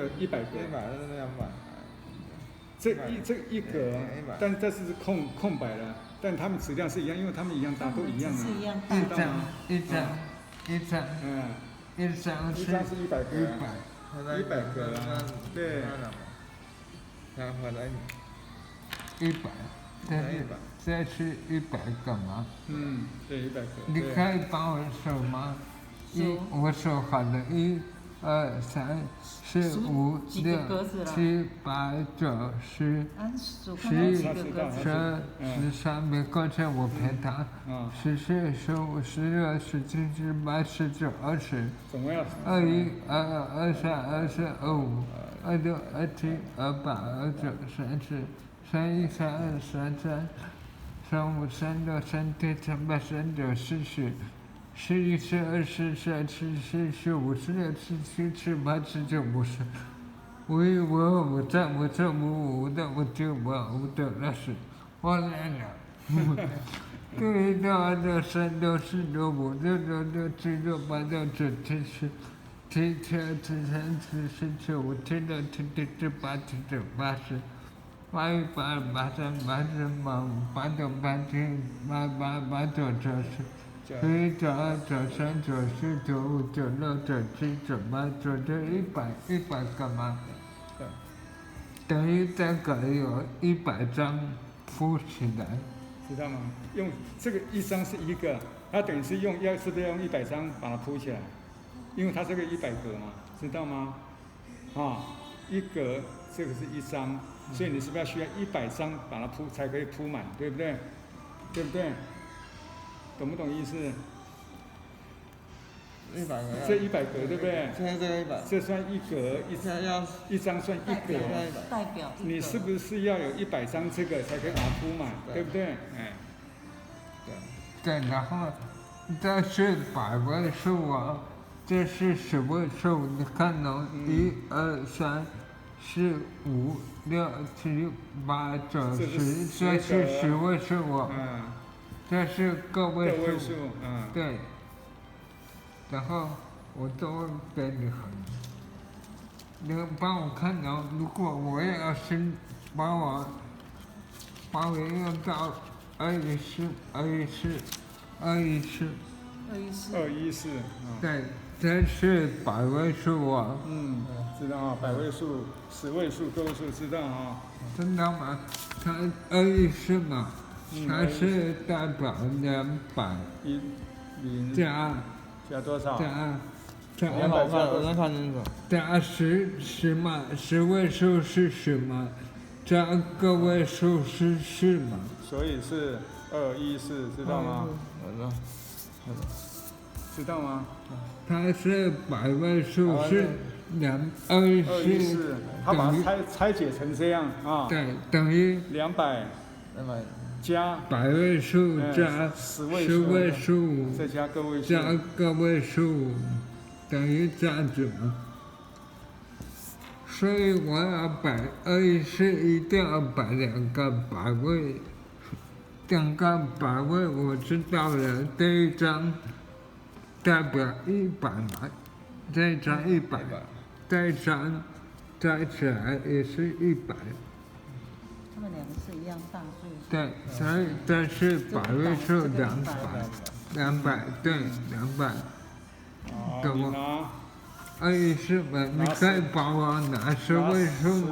个100格，是200，这一格，但这是空白的，但它们质量是一样，因为它们一样大，都一样啊，一张，一张是100格，100格啊，对。然后来100，这是100个吗？对，100个。你可以帮我数吗？我数好了，1、2、3、4、5、6、7、8、9、10、11、12、13，没过去我陪他。14、15、16、17、18、19、20。总共要21、22、23、24、25、26、27、28、29、30、31、32、33、35、36、37、38、39、40。11、12、13、14、15、16、17、18、19、50。51、52、53、54、55、56、57、58、59、60。我来了。对的，63、64、65、66、67、68、69、70、71、72、73、74、75、76、77、78、79、80、81、82、83、84、85、89、87、88、89、90。91、92、93、94、95、96、97、98、99、100个吗？等于这个有100张铺起来，知道吗？用这个1张是1个，它等于是是不是用100张把它铺起来？因为它这个100格嘛，知道吗？1格这个是1张，所以你是不是需要100张把它才可以铺满，对不对？对不对？懂不懂意思？100个。这100格对不对？现在这个100。这算1格，一张算1格。代表。你是不是要有100张这个才可以把它铺满，对不对？对，然后这是百位数啊，这是10位数，你看哦，1、2、3、4、5、6、7、8、9、10，这是10位数啊。这是个位数，对。然后我都给你很，你帮我看到，如果我也要是把我用到214，对，这是百位数啊。知道啊，百位数、10位数、个位数，知道啊。知道吗？它214嘛。它是代表200加多少？加我能看清楚。加10嘛，10位数是10嘛，加个位数是4嘛。所以是214，知道吗？知道吗？它是百位数是214，它把它拆解成这样啊。对，等于200加百位数加10位数再加个位数，加个位数等于这样子嘛。所以我要摆214，一定要摆2个百位，2个百位我知道了。这一张代表100嘛，这一张100，这一张加起来也是100。他们2个是一样大岁数。对，所以这是百位数200，对200。你拿214嘛，你可以帮我拿10位数吗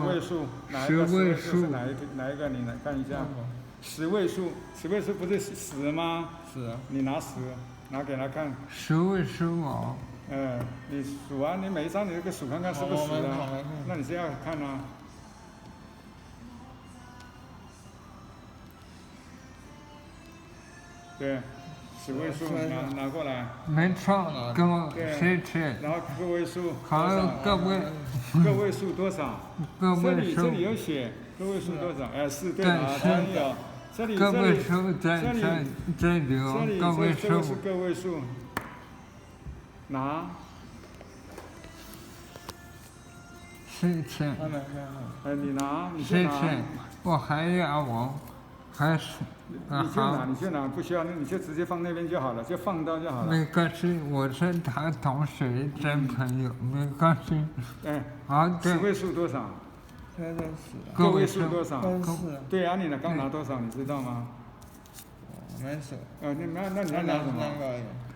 ？10位数是哪一个？你来看一下。10位数不是10吗？是啊。你拿10，拿给他看。10位数哦。你数啊，你每一张你这个数看看是不是10啊？那你是要看啊。对，10位数拿过来。没错，跟我谢谢。然后个位数。好，个位数多少？这里有写个位数多少？是对啊，这里有。个位数在这里哦，个位数。这是个位数。拿。谢谢。你拿，你谢谢，我还要哦。还是好，你去哪，不需要，你就直接放那边就好了，就放到就好了。没关系，我是他同学真朋友，没关系。哎，好的，十位数多少？现在是死了，个位数多少？是啊，对啊，你刚拿多少，你知道吗？没事。那你要拿什么？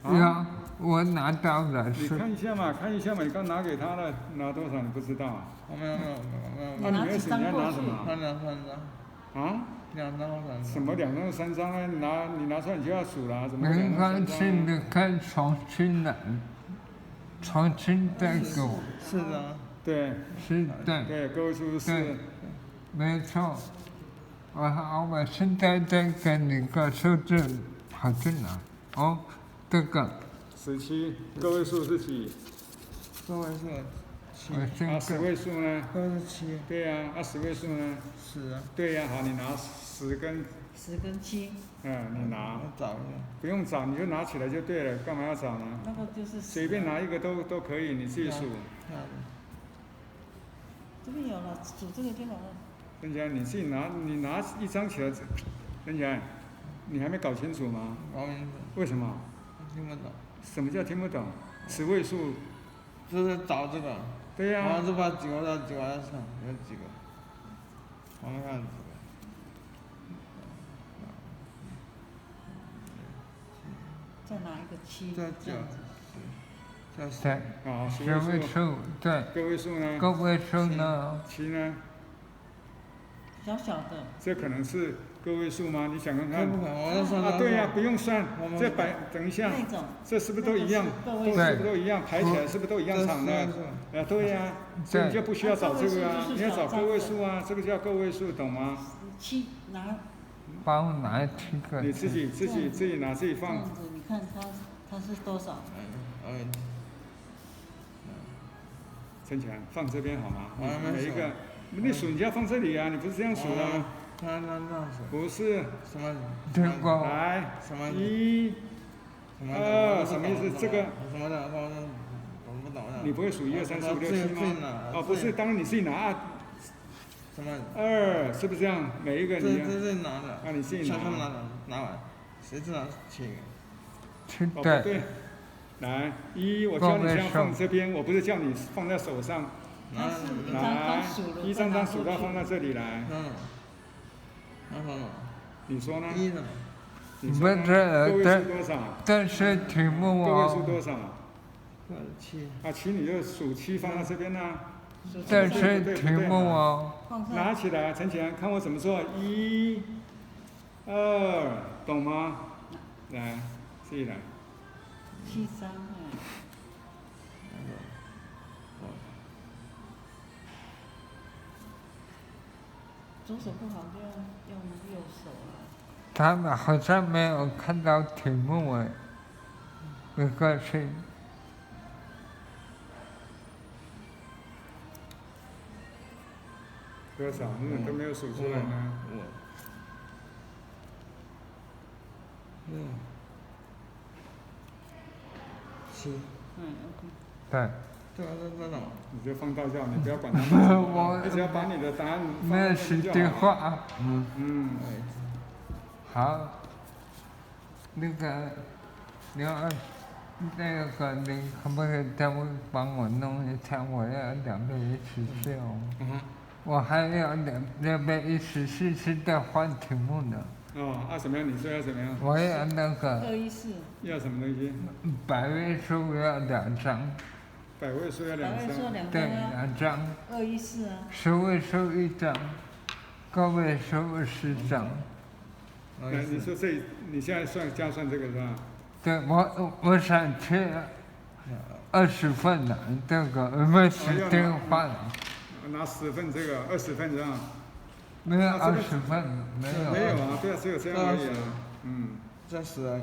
个？呀，我拿到了你是，看一下嘛，你刚拿给他了，拿多少你不知道啊？没有。那你没有写你要拿什么？他2、3张。啊？ 2张或3张。什么2张3张呢？你拿出来你就要数了，怎么没2张3关系，张？你可以重新来，重新再给我。 4张。对是的，对，个位数是对没错。我现在再给你个数字，跑去哪？哦，这个， 17，个位数是几？个位数7。我先10位数呢？个位数7。对呀，10位数呢10啊。对呀，好，你拿10跟10跟7，你拿，我找一下。不用找，你就拿起来就对了，干嘛要找呢？那个就是随便拿一个都可以，你自己数。这边有了，数这个就好了。人家你自己拿一张起来，人家你还没搞清楚吗？我明白。为什么？听不懂。什么叫听不懂？10位数。就是找这个。对呀。然后就把几个到几个来看，有几个。我们看几个。再拿一个7，再这样子。对，好，10 10位位数。数，对，个位数呢？个位数呢？ 7呢？小小的。这可能是个位数吗？你想看看。这不可能，我要算。对呀，不用算。这等一下。那种。这是不是都一样？都是不是都一样？排起来是不是都一样长的？对呀，所以你就不需要找这个啊，你要找个位数啊，这个叫个位数，懂吗？7拿。帮我拿7个。你自己拿自己放。这样子，你看它是多少？陈强，放这边好吗？每一个，你数你就要放这里啊，你不是这样数的吗？这样数。不是。什么？来。什么1、2，什么意思？这个。什么的？我不懂。你不会数1、2、3、4、5、6、7吗？哦，不是，当然你自己拿。什么？2，是不是这样？每一个你。这是拿的。你自己拿。拿完，谁知道7个？不对。来，1，我教你这样放这边，我不是叫你放在手上。来，一张张数到放到这里来。你说呢？不是，这是题目个位数多少？ 7。7你就数7放到这边呢。这是题目哦。拿起来，陈启安，看我怎么做。1、2，懂吗？来，自己来。 7、3。左手不好就用右手了。他们好像没有看到题目哎，没关系。多少？你都没有数出来呢。7。对。 这什么？你就放到这，你不要管它。我只要把你的答案放那是电话。好。那个，你可不可以帮我弄一下？我要2杯14哦。我还要2杯14是在换题目呢。怎么样？你说要怎么样？我要那个。214。要什么东西？100位数要2张。 100位数要2张。对，2张。 214啊。10位数1张，个位数10张。你说你现在加算这个是吧？对，我想去20份的这个，有没有10电话的？拿10份这个，20份这样。没有20份，没有。没有啊，对啊，只有这样而已啊。这10。